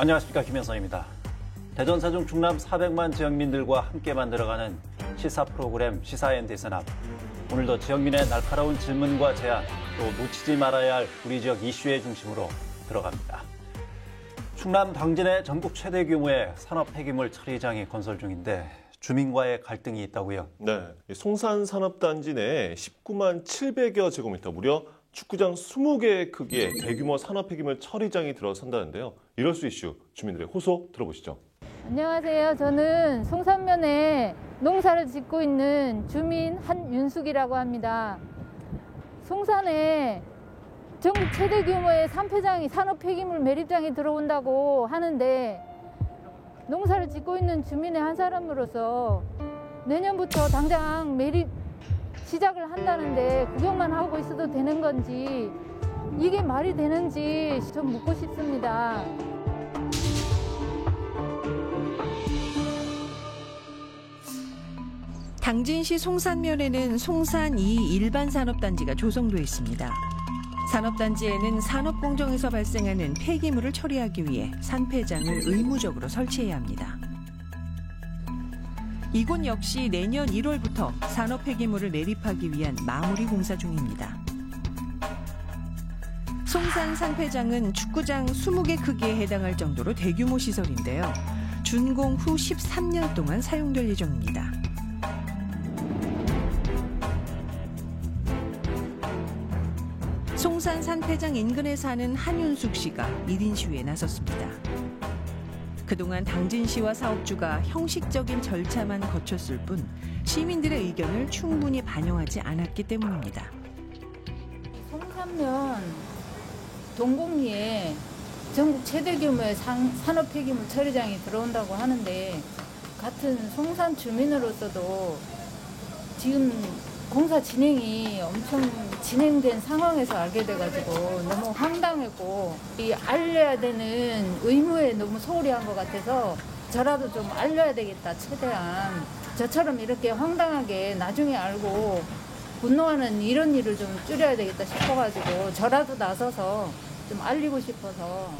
안녕하십니까, 김현성입니다. 대전 세종 충남 400만 지역민들과 함께 만들어가는 시사 프로그램 시사앤디스납. 오늘도 지역민의 날카로운 질문과 제안, 또 놓치지 말아야 할 우리 지역 이슈의 중심으로 들어갑니다. 충남 당진의 전국 최대 규모의 산업 폐기물 처리장이 건설 중인데 주민과의 갈등이 있다고요? 네, 송산 산업단지 내 19만 700여 제곱미터, 무려 축구장 20개 크기의 대규모 산업 폐기물 처리장이 들어선다는데요. 이럴 수 이슈, 주민들의 호소 들어보시죠. 안녕하세요. 저는 송산면에 농사를 짓고 있는 주민 한윤숙이라고 합니다. 송산에 전국 최대 규모의 산폐장이 산업 폐기물 매립장이 들어온다고 하는데 농사를 짓고 있는 주민의 한 사람으로서 내년부터 당장 매립 시작을 한다는데 구경만 하고 있어도 되는 건지 이게 말이 되는지 좀 묻고 싶습니다. 당진시 송산면에는 송산 2 일반 산업단지가 조성돼 있습니다. 산업단지에는 산업공정에서 발생하는 폐기물을 처리하기 위해 산폐장을 의무적으로 설치해야 합니다. 이곳 역시 내년 1월부터 산업 폐기물을 매립하기 위한 마무리 공사 중입니다. 송산 산폐장은 축구장 20개 크기에 해당할 정도로 대규모 시설인데요. 준공 후 13년 동안 사용될 예정입니다. 송산 산폐장 인근에 사는 한윤숙 씨가 1인 시위에 나섰습니다. 그동안 당진시와 사업주가 형식적인 절차만 거쳤을 뿐 시민들의 의견을 충분히 반영하지 않았기 때문입니다. 송산면 동곡리에 전국 최대 규모의 산업 폐기물 처리장이 들어온다고 하는데 같은 송산 주민으로서도 지금 공사 진행이 엄청 진행된 상황에서 알게 돼가지고 너무 황당했고 알려야 되는 의무에 너무 소홀히 한 것 같아서 저라도 좀 알려야 되겠다. 최대한 저처럼 이렇게 황당하게 나중에 알고 분노하는 이런 일을 좀 줄여야 되겠다 싶어가지고 저라도 나서서 좀 알리고 싶어서.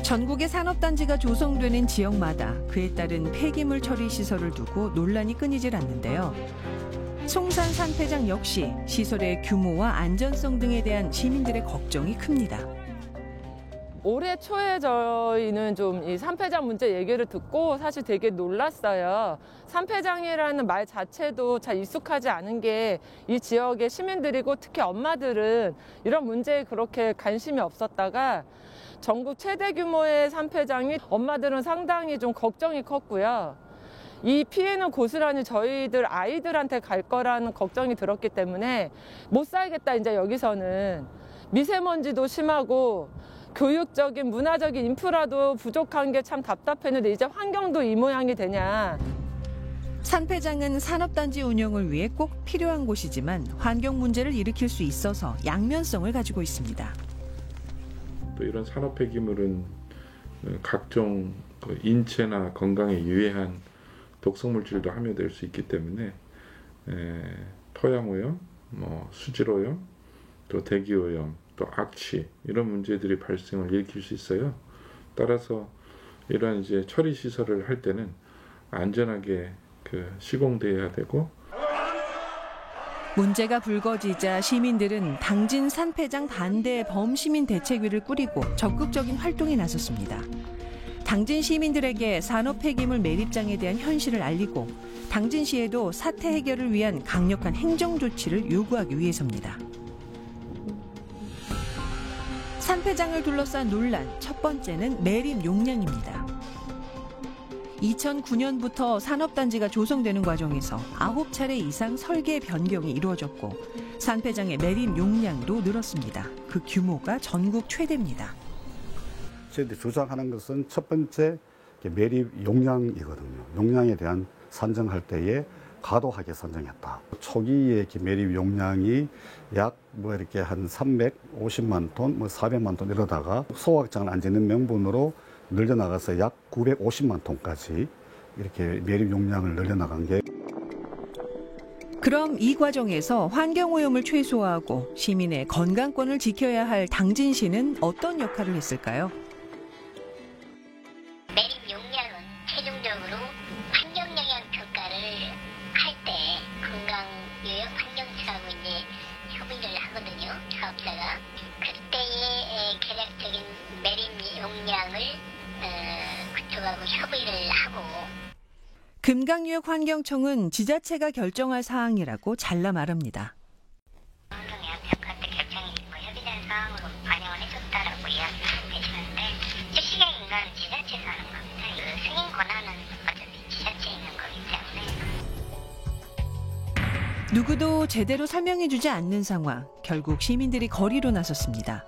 전국의 산업단지가 조성되는 지역마다 그에 따른 폐기물 처리 시설을 두고 논란이 끊이질 않는데요. 송산 산폐장 역시 시설의 규모와 안전성 등에 대한 시민들의 걱정이 큽니다. 올해 초에 저희는 좀 이 산폐장 문제 얘기를 듣고 사실 되게 놀랐어요. 산폐장이라는 말 자체도 잘 익숙하지 않은 게 이 지역의 시민들이고 특히 엄마들은 이런 문제에 그렇게 관심이 없었다가 전국 최대 규모의 산폐장이 엄마들은 상당히 좀 걱정이 컸고요. 이 피해는 고스란히 저희들 아이들한테 갈 거라는 걱정이 들었기 때문에 못 살겠다. 이제 여기서는 미세먼지도 심하고 교육적인 문화적인 인프라도 부족한 게 참 답답했는데 이제 환경도 이 모양이 되냐. 산폐장은 산업단지 운영을 위해 꼭 필요한 곳이지만 환경 문제를 일으킬 수 있어서 양면성을 가지고 있습니다. 또 이런 산업 폐기물은 각종 인체나 건강에 유해한 독성물질도 함유될 수 있기 때문에 토양오염, 수질오염, 또 대기오염, 또 악취 이런 문제들이 발생을 일으킬 수 있어요. 따라서 이런 이제 처리 시설을 할 때는 안전하게 시공돼야 되고. 문제가 불거지자 시민들은 당진 산폐장 반대 범시민 대책위를 꾸리고 적극적인 활동에 나섰습니다. 당진 시민들에게 산업 폐기물 매립장에 대한 현실을 알리고 당진시에도 사태 해결을 위한 강력한 행정 조치를 요구하기 위해서입니다. 산폐장을 둘러싼 논란, 첫 번째는 매립 용량입니다. 2009년부터 산업단지가 조성되는 과정에서 9차례 이상 설계 변경이 이루어졌고 산폐장의 매립 용량도 늘었습니다. 그 규모가 전국 최대입니다. 저희들이 주장하는 것은 첫 번째 매립 용량이거든요. 용량에 대한 산정할 때에 과도하게 선정했다. 초기에 매립 용량이 약 이렇게 한 350만 톤, 400만 톤 이러다가 소각장을 안 짓는 명분으로 늘려나가서 약 950만 톤까지 이렇게 매립 용량을 늘려나간 게. 그럼 이 과정에서 환경오염을 최소화하고 시민의 건강권을 지켜야 할 당진시는 어떤 역할을 했을까요? 협의를 하고. 금강유역환경청은 지자체가 결정할 사항이라고 잘라 말합니다. 환경예약자한테 결정이 협의된 사항으로 반영을 해줬다라고 이야기를 해주시는데 실시간 인가는 지자체에서 하는 겁니다. 그 승인 권한은 어차피 지자체에 있는 거기 때문에. 누구도 제대로 설명해주지 않는 상황. 결국 시민들이 거리로 나섰습니다.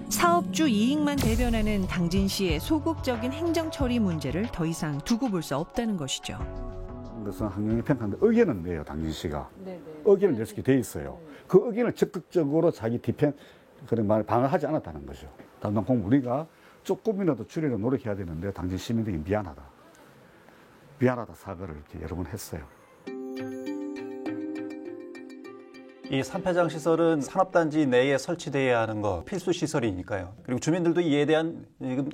사업주 이익만 대변하는 당진시의 소극적인 행정처리 문제를 더 이상 두고 볼 수 없다는 것이죠. 그것은 환경의 평가인데 의견은 내요, 당진시가. 네네. 의견을 낼 수 있게 돼 있어요. 그 의견을 적극적으로 자기 그런 말을 방어하지 않았다는 거죠. 담당 공무 우리가 조금이라도 줄이려 노력해야 되는데 당진 시민들이 미안하다 사과를 이렇게 여러 번 했어요. 이 산패장 시설은 산업단지 내에 설치돼야 하는 거 필수 시설이니까요. 그리고 주민들도 이에 대한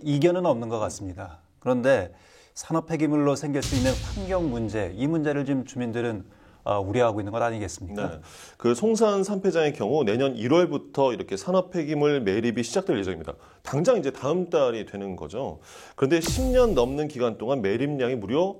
이견은 없는 것 같습니다. 그런데 산업 폐기물로 생길 수 있는 환경 문제, 이 문제를 지금 주민들은 우려하고 있는 것 아니겠습니까? 네. 그 송산 산패장의 경우 내년 1월부터 이렇게 산업 폐기물 매립이 시작될 예정입니다. 당장 이제 다음 달이 되는 거죠. 그런데 10년 넘는 기간 동안 매립량이 무려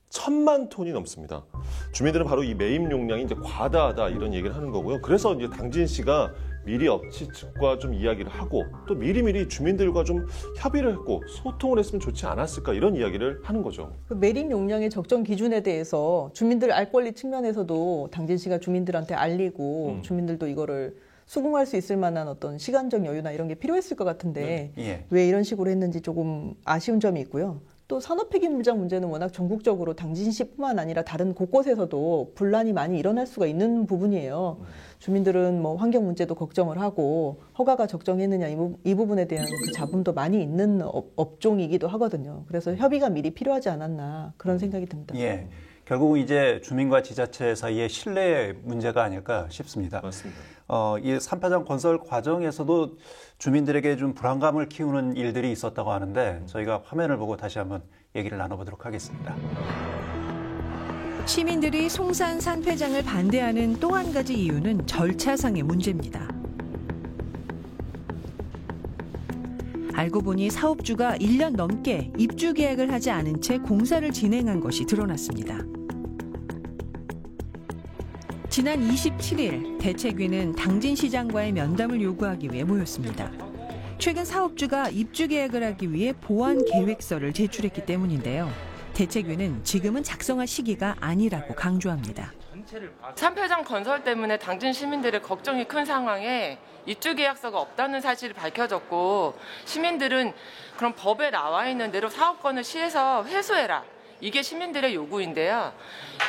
1,000만 톤이 넘습니다. 주민들은 바로 이 매입 용량이 이제 과다하다 이런 얘기를 하는 거고요. 그래서 이제 당진시가 미리 업체 측과 좀 이야기를 하고 또 미리미리 주민들과 좀 협의를 했고 소통을 했으면 좋지 않았을까 이런 이야기를 하는 거죠. 그 매립 용량의 적정 기준에 대해서 주민들 알 권리 측면에서도 당진시가 주민들한테 알리고 주민들도 이거를 수긍할 수 있을 만한 어떤 시간적 여유나 이런 게 필요했을 것 같은데 예. 왜 이런 식으로 했는지 조금 아쉬운 점이 있고요. 또 산업폐기물장 문제는 워낙 전국적으로 당진시뿐만 아니라 다른 곳곳에서도 분란이 많이 일어날 수가 있는 부분이에요. 주민들은 뭐 환경 문제도 걱정을 하고 허가가 적정했느냐 이 부분에 대한 그 잡음도 많이 있는 업종이기도 하거든요. 그래서 협의가 미리 필요하지 않았나 그런 생각이 듭니다. 예. 결국은 이제 주민과 지자체 사이의 신뢰의 문제가 아닐까 싶습니다. 맞습니다. 이 산패장 건설 과정에서도 주민들에게 좀 불안감을 키우는 일들이 있었다고 하는데 저희가 화면을 보고 다시 한번 얘기를 나눠보도록 하겠습니다. 시민들이 송산 산패장을 반대하는 또 한 가지 이유는 절차상의 문제입니다. 알고 보니 사업주가 1년 넘게 입주 계약을 하지 않은 채 공사를 진행한 것이 드러났습니다. 지난 27일 대책위는 당진시장과의 면담을 요구하기 위해 모였습니다. 최근 사업주가 입주 계약을 하기 위해 보완 계획서를 제출했기 때문인데요. 대책위는 지금은 작성할 시기가 아니라고 강조합니다. 산패장 건설 때문에 당진 시민들의 걱정이 큰 상황에 입주 계약서가 없다는 사실이 밝혀졌고 시민들은 그럼 법에 나와 있는 대로 사업권을 시에서 회수해라. 이게 시민들의 요구인데요.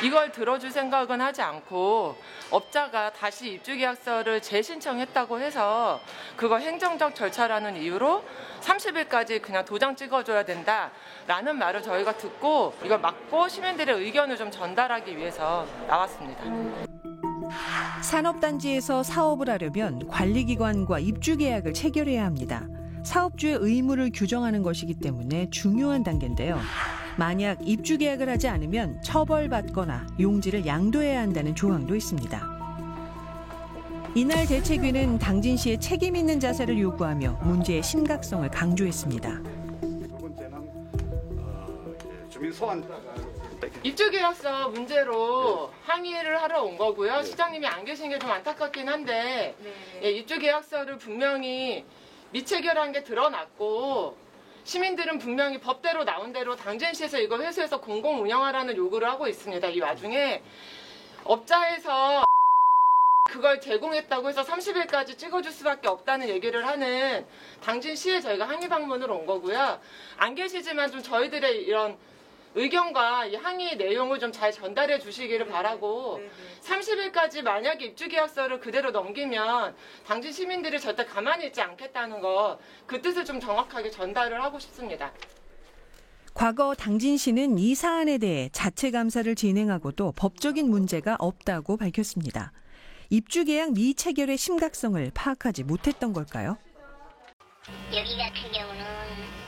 이걸 들어줄 생각은 하지 않고 업자가 다시 입주계약서를 재신청했다고 해서 그거 행정적 절차라는 이유로 30일까지 그냥 도장 찍어줘야 된다라는 말을 저희가 듣고 이걸 막고 시민들의 의견을 좀 전달하기 위해서 나왔습니다. 산업단지에서 사업을 하려면 관리기관과 입주계약을 체결해야 합니다. 사업주의 의무를 규정하는 것이기 때문에 중요한 단계인데요. 만약 입주 계약을 하지 않으면 처벌받거나 용지를 양도해야 한다는 조항도 있습니다. 이날 대책위는 당진시의 책임 있는 자세를 요구하며 문제의 심각성을 강조했습니다. 두 번째는 주민 소환. 입주계약서 문제로 항의를 하러 온 거고요. 시장님이 안 계신 게 좀 안타깝긴 한데 예, 입주계약서를 분명히 미체결한 게 드러났고 시민들은 분명히 법대로 나온 대로 당진시에서 이걸 회수해서 공공 운영하라는 요구를 하고 있습니다. 이 와중에 업자에서 그걸 제공했다고 해서 30일까지 찍어줄 수밖에 없다는 얘기를 하는 당진시에 저희가 항의 방문을 온 거고요. 안 계시지만 좀 저희들의 이런 의견과 이 항의 내용을 좀 잘 전달해 주시기를 바라고 30일까지 만약에 입주계약서를 그대로 넘기면 당진 시민들이 절대 가만히 있지 않겠다는 거 그 뜻을 좀 정확하게 전달을 하고 싶습니다. 과거 당진시는 이 사안에 대해 자체 감사를 진행하고도 법적인 문제가 없다고 밝혔습니다. 입주계약 미체결의 심각성을 파악하지 못했던 걸까요? 여기 같은 경우는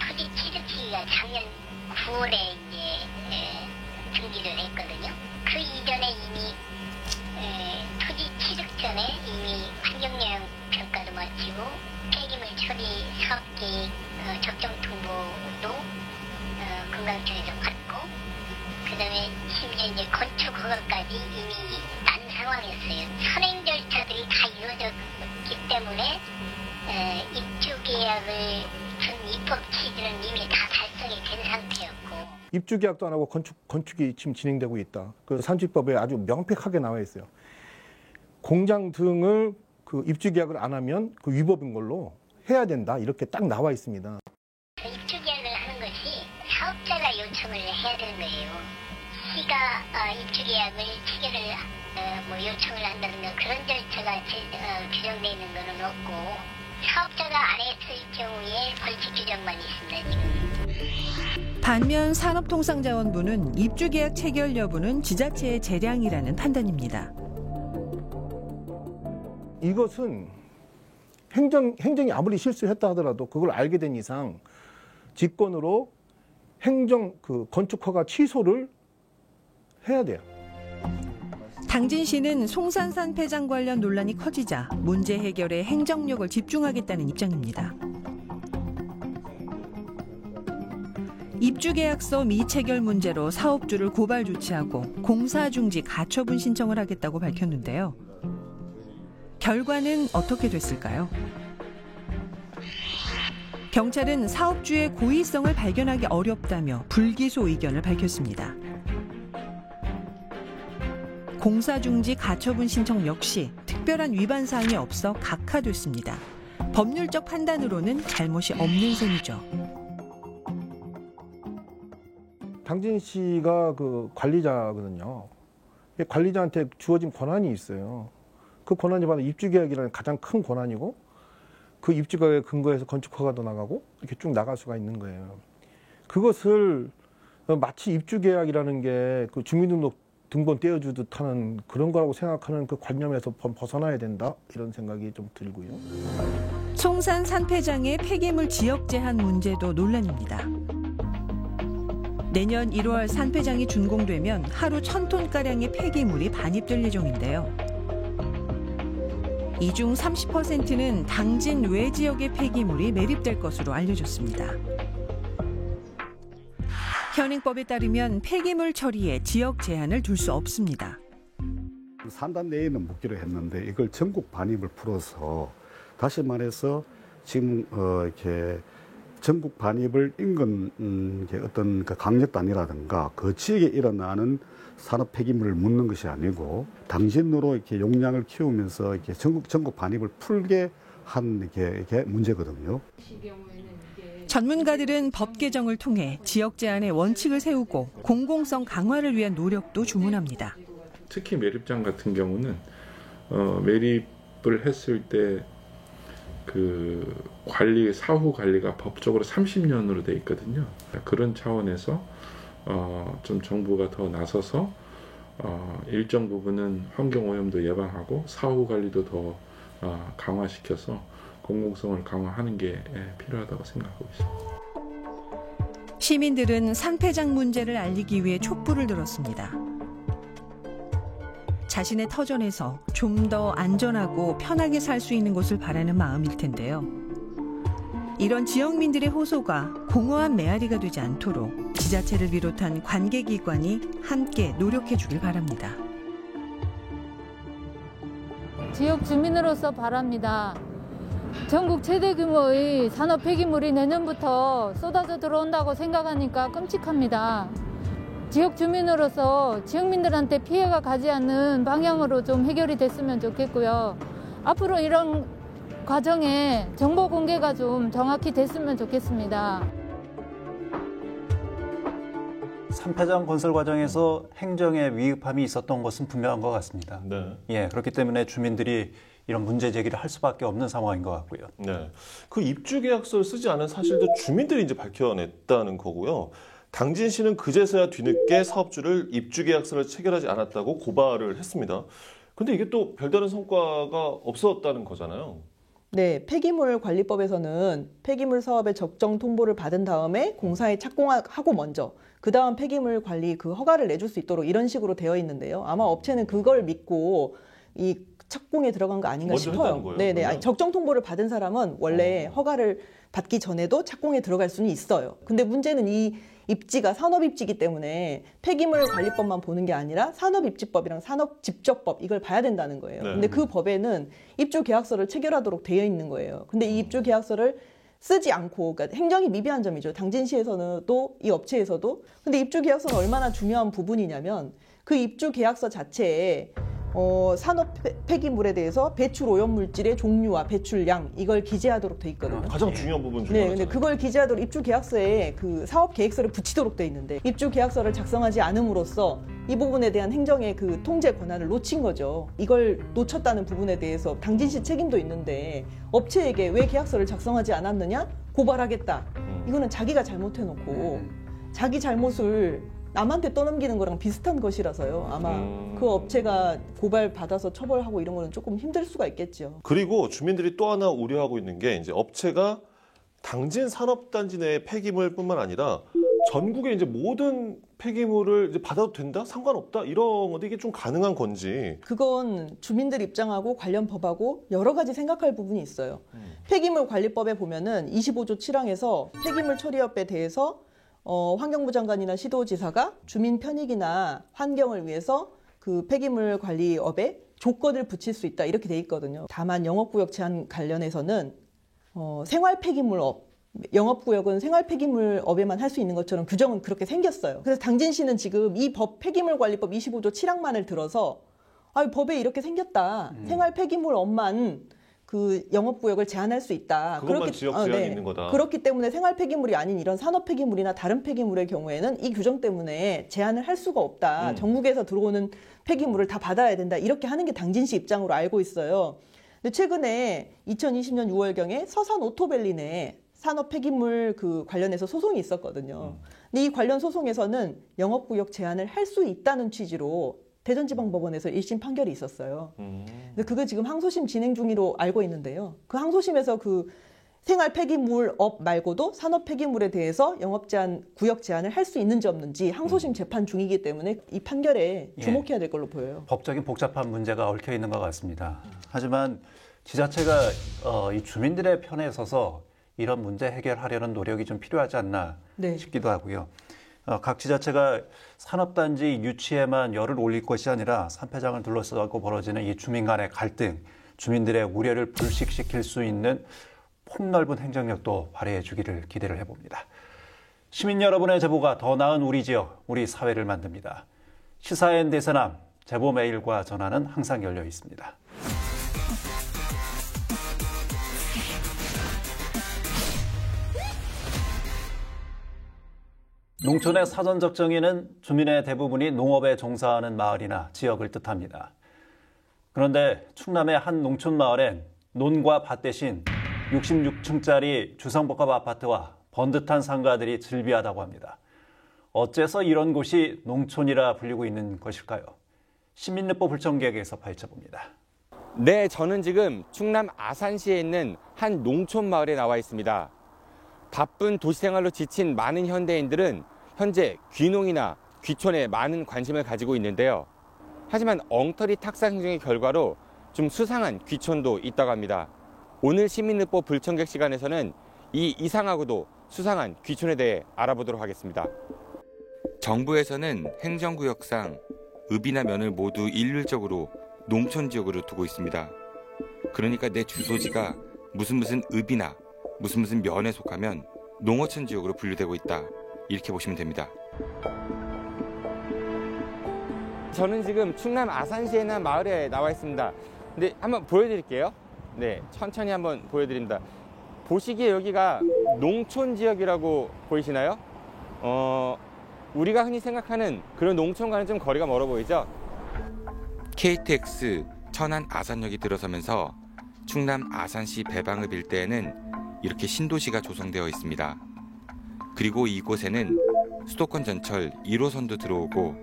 토지 취득시기가 작년 9월에 이제 등기를 했거든요. 그 이전에 이미 토지 취득 전에 이미 환경영향 평가도 마치고 폐기물 처리 사업계획 적정 통보도 절차들이 이미 난 상황이었어요. 선행 절차들이 다 이루어졌기 때문에 입주 계약을 준 입법 취지는 이미 다 달성이 된 상태였고. 입주 계약도 안 하고 건축이 지금 진행되고 있다. 그 산지법에 아주 명백하게 나와 있어요. 공장 등을 그 입주 계약을 안 하면 그 위법인 걸로 해야 된다. 이렇게 딱 나와 있습니다. 입주 계약을 하는 것이 사업자가 요청을 해야 되는 거예요. 시가 입주 계약을 체결을 요청을 한다든가 그런 절차가 규정되어 있는 것은 없고 사업자가 안 했을 경우에 벌칙 규정만 있습니다. 지금. 반면 산업통상자원부는 입주계약 체결 여부는 지자체의 재량이라는 판단입니다. 이것은 행정이 아무리 실수했다 하더라도 그걸 알게 된 이상 직권으로 행정 건축허가 취소를 해야 돼요. 당진시는 송산산 폐장 관련 논란이 커지자 문제 해결에 행정력을 집중하겠다는 입장입니다. 입주계약서 미체결 문제로 사업주를 고발 조치하고 공사중지 가처분 신청을 하겠다고 밝혔는데요. 결과는 어떻게 됐을까요? 경찰은 사업주의 고의성을 발견하기 어렵다며 불기소 의견을 밝혔습니다. 공사중지 가처분 신청 역시 특별한 위반 사항이 없어 각하됐습니다. 법률적 판단으로는 잘못이 없는 셈이죠. 당진시가 그 관리자거든요. 관리자한테 주어진 권한이 있어요. 그 권한이 바로 입주계약이라는 가장 큰 권한이고 그 입주계약에 근거해서 건축허가도 나가고 이렇게 쭉 나갈 수가 있는 거예요. 그것을 마치 입주계약이라는 게 그 주민등록 등본 떼어주듯 하는 그런 거라고 생각하는 그 관념에서 벗어나야 된다 이런 생각이 좀 들고요. 송산 산폐장의 폐기물 지역 제한 문제도 논란입니다. 내년 1월 산폐장이 준공되면 하루 1,000톤가량의 폐기물이 반입될 예정인데요. 이 중 30%는 당진 외 지역의 폐기물이 매립될 것으로 알려졌습니다. 현행법에 따르면 폐기물 처리에 지역 제한을 둘 수 없습니다. 산단 내에는 묻기로 했는데 이걸 전국 반입을 풀어서 다시 말해서 지금 이렇게 전국 반입을 인근 어떤 강력단이라든가 그 지역에 일어나는 산업 폐기물을 묻는 것이 아니고 당진으로 이렇게 용량을 키우면서 이렇게 전국 반입을 풀게 한 이게 문제거든요. 전문가들은 법 개정을 통해 지역 제한의 원칙을 세우고 공공성 강화를 위한 노력도 주문합니다. 특히 매립장 같은 경우는 매립을 했을 때 그 사후 관리가 법적으로 30년으로 돼 있거든요. 그런 차원에서 좀 정부가 더 나서서 일정 부분은 환경 오염도 예방하고 사후 관리도 더 강화시켜서 공공성을 강화하는 게 필요하다고 생각하고 있습니다. 시민들은 산폐장 문제를 알리기 위해 촛불을 들었습니다. 자신의 터전에서 좀 더 안전하고 편하게 살 수 있는 곳을 바라는 마음일 텐데요. 이런 지역민들의 호소가 공허한 메아리가 되지 않도록 지자체를 비롯한 관계기관이 함께 노력해 주길 바랍니다. 지역 주민으로서 바랍니다. 전국 최대 규모의 산업 폐기물이 내년부터 쏟아져 들어온다고 생각하니까 끔찍합니다. 지역 주민으로서 지역민들한테 피해가 가지 않는 방향으로 좀 해결이 됐으면 좋겠고요. 앞으로 이런 과정에 정보 공개가 좀 정확히 됐으면 좋겠습니다. 산폐장 건설 과정에서 행정의 위급함이 있었던 것은 분명한 것 같습니다. 네. 예, 그렇기 때문에 주민들이 이런 문제 제기를 할 수밖에 없는 상황인 것 같고요. 네. 그 입주 계약서를 쓰지 않은 사실도 주민들이 이제 밝혀냈다는 거고요. 당진시는 그제서야 뒤늦게 사업주를 입주 계약서를 체결하지 않았다고 고발을 했습니다. 근데 이게 또 별다른 성과가 없었다는 거잖아요. 네, 폐기물 관리법에서는 폐기물 사업의 적정 통보를 받은 다음에 공사에 착공하고 먼저 그 다음 폐기물 관리 그 허가를 내줄 수 있도록 이런 식으로 되어 있는데요. 아마 업체는 그걸 믿고 이 착공에 들어간 거 아닌가 싶어요. 네네. 아니, 적정 통보를 받은 사람은 원래 허가를 받기 전에도 착공에 들어갈 수는 있어요. 근데 문제는 이 입지가 산업입지이기 때문에 폐기물 관리법만 보는 게 아니라 산업입지법이랑 산업집적법 이걸 봐야 된다는 거예요. 네. 근데 그 법에는 입주 계약서를 체결하도록 되어 있는 거예요. 근데 이 입주 계약서를 쓰지 않고, 그러니까 행정이 미비한 점이죠. 당진시에서는 또 이 업체에서도. 근데 입주 계약서는 얼마나 중요한 부분이냐면 그 입주 계약서 자체에 산업 폐기물에 대해서 배출 오염물질의 종류와 배출량 이걸 기재하도록 돼 있거든요. 가장 중요한 부분 중에 네, 하나잖아요. 근데 그걸 기재하도록 입주 계약서에 그 사업 계획서를 붙이도록 돼 있는데 입주 계약서를 작성하지 않음으로써 이 부분에 대한 행정의 그 통제 권한을 놓친 거죠. 이걸 놓쳤다는 부분에 대해서 당진시 책임도 있는데 업체에게 왜 계약서를 작성하지 않았느냐? 고발하겠다. 이거는 자기가 잘못해놓고 자기 잘못을 남한테 떠넘기는 거랑 비슷한 것이라서요. 아마 그 업체가 고발받아서 처벌하고 이런 거는 조금 힘들 수가 있겠죠. 그리고 주민들이 또 하나 우려하고 있는 게 이제 업체가 당진 산업단지 내의 폐기물뿐만 아니라 전국의 이제 모든 폐기물을 이제 받아도 된다? 상관없다? 이런 건데 이게 좀 가능한 건지. 그건 주민들 입장하고 관련 법하고 여러 가지 생각할 부분이 있어요. 폐기물 관리법에 보면은 25조 7항에서 폐기물 처리업에 대해서 환경부 장관이나 시도지사가 주민 편익이나 환경을 위해서 그 폐기물 관리업에 조건을 붙일 수 있다 이렇게 돼 있거든요. 다만 영업구역 제한 관련해서는 생활 폐기물업 영업구역은 생활 폐기물업에만 할 수 있는 것처럼 규정은 그렇게 생겼어요. 그래서 당진시는 지금 이 법 폐기물관리법 25조 7항만을 들어서 법에 이렇게 생겼다. 생활 폐기물업만 그 영업구역을 제한할 수 있다. 그것만 지역 제한이 네. 있는 거다. 그렇기 때문에 생활 폐기물이 아닌 이런 산업 폐기물이나 다른 폐기물의 경우에는 이 규정 때문에 제한을 할 수가 없다. 전국에서 들어오는 폐기물을 다 받아야 된다. 이렇게 하는 게 당진시 입장으로 알고 있어요. 근데 최근에 2020년 6월경에 서산 오토밸리 내에 산업 폐기물 그 관련해서 소송이 있었거든요. 근데 이 관련 소송에서는 영업구역 제한을 할 수 있다는 취지로 대전지방법원에서 1심 판결이 있었어요. 근데 그거 지금 항소심 진행 중으로 알고 있는데요. 그 항소심에서 그 생활 폐기물업 말고도 산업 폐기물에 대해서 영업 제한, 구역 제한을 할 수 있는지 없는지 항소심 재판 중이기 때문에 이 판결에 주목해야 될 걸로 보여요. 법적인 복잡한 문제가 얽혀 있는 것 같습니다. 하지만 지자체가 이 주민들의 편에 서서 이런 문제 해결하려는 노력이 좀 필요하지 않나 싶기도 하고요. 각 지자체가 산업단지 유치에만 열을 올릴 것이 아니라 산패장을 둘러싸고 벌어지는 이 주민 간의 갈등, 주민들의 우려를 불식시킬 수 있는 폭넓은 행정력도 발휘해 주기를 기대를 해봅니다. 시민 여러분의 제보가 더 나은 우리 지역, 우리 사회를 만듭니다. 시사인 대서남, 제보 메일과 전화는 항상 열려 있습니다. 농촌의 사전적정에는 주민의 대부분이 농업에 종사하는 마을이나 지역을 뜻합니다. 그런데 충남의 한 농촌 마을엔 논과 밭 대신 66층짜리 주상복합 아파트와 번듯한 상가들이 즐비하다고 합니다. 어째서 이런 곳이 농촌이라 불리고 있는 것일까요? 시민립보 불청객에서 파헤쳐봅니다. 네, 저는 지금 충남 아산시에 있는 한 농촌 마을에 나와 있습니다. 바쁜 도시생활로 지친 많은 현대인들은 현재 귀농이나 귀촌에 많은 관심을 가지고 있는데요. 하지만 엉터리 탁사 행정의 결과로 좀 수상한 귀촌도 있다고 합니다. 오늘 시민립보 불청객 시간에서는 이 이상하고도 수상한 귀촌에 대해 알아보도록 하겠습니다. 정부에서는 행정구역상 읍이나 면을 모두 일률적으로 농촌 지역으로 두고 있습니다. 그러니까 내 주소지가 무슨 읍이나 무슨 면에 속하면 농어촌 지역으로 분류되고 있다. 이렇게 보시면 됩니다. 저는 지금 충남 아산시에 있는 마을에 나와 있습니다. 근데 한번 보여드릴게요. 네, 천천히 한번 보여드립니다. 보시기에 여기가 농촌 지역이라고 보이시나요? 우리가 흔히 생각하는 그런 농촌과는 좀 거리가 멀어 보이죠? KTX 천안 아산역이 들어서면서 충남 아산시 배방읍 일대에는 이렇게 신도시가 조성되어 있습니다. 그리고 이곳에는 수도권 전철 1호선도 들어오고